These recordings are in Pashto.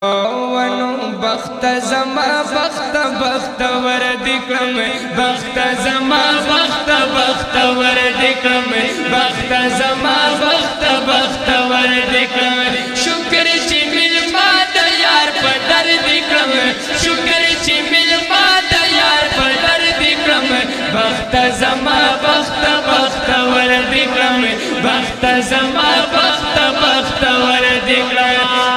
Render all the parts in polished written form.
ونو بخت زما بخت بخت ور دکم بخت زما بخت بخت ور دکم بخت زما بخت بخت ور دکم شکر چې مل ما د یار په در دکم شکر چې مل ما د یار په در دکم بخت زما بخت بخت ور دکم بخت زما بخت بخت ور دکم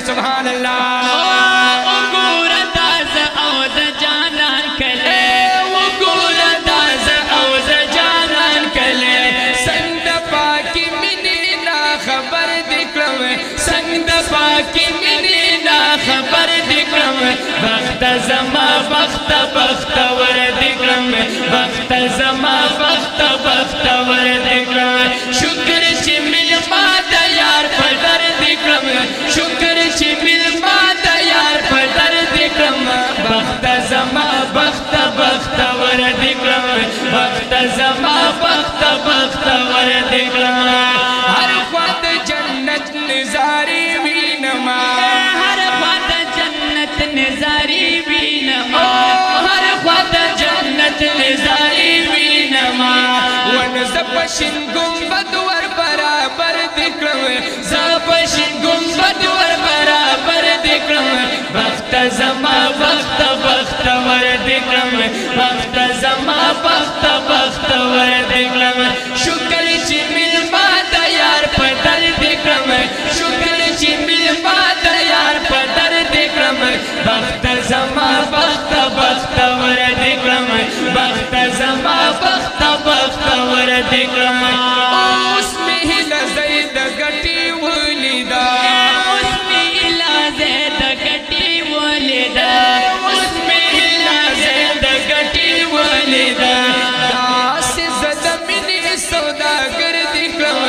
سبحان اللہ وګور داز او د جانان کله وګور داز او د جانان کله څنګه پاکي مینې نا خبر دکړم څنګه پاکي مینې نا خبر دکړم بخت زما بخت بخت ور دکړم بخت زما بخت بخت ور دکړم شکر چې مل ما د یار په در دکړم شکر چې مل ما د یار په در دکړم بخت زما بخت بخت ور دکړم بخت زما بخت بخت ور دکړم هر خوا د جنت نظاری وینما هر خوا د جنت نظاری وینما هر خوا د جنت نظاری وینما ون زپشن گنبد ور برابر دکړم زپشن گنبد ور برابر دکړم بخت زما بخت بخت ور دکړم بخت زما بخت بخت ور دکړم شکر چې مل ما د یار په در دکړم شکر چې مل ما د یار په در دکړم بخت زما بخت بخت ور دکړم بخت زما بخت بخت ور دکړم اوس مې لزید غټي ولیدا اوس مې لزید غټي ولیدا اوس مې لزید غټي ولیدا داس زد منی سوداګر دکړم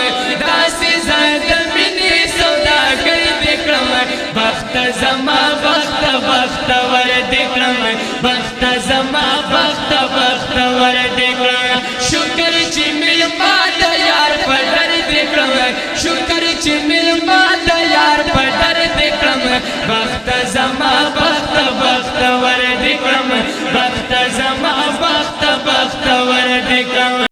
داس زد منی سوداګر دکړم بخت زما بخت بخت ور دکړم بخت زما بخت بخت ور دکړم شکر چې مل ما د یار په در دکړم شکر چې مل ما د یار په در دکړم بخت زما بخت بخت ور دکړم بخت زما بخت بخت ور دکړم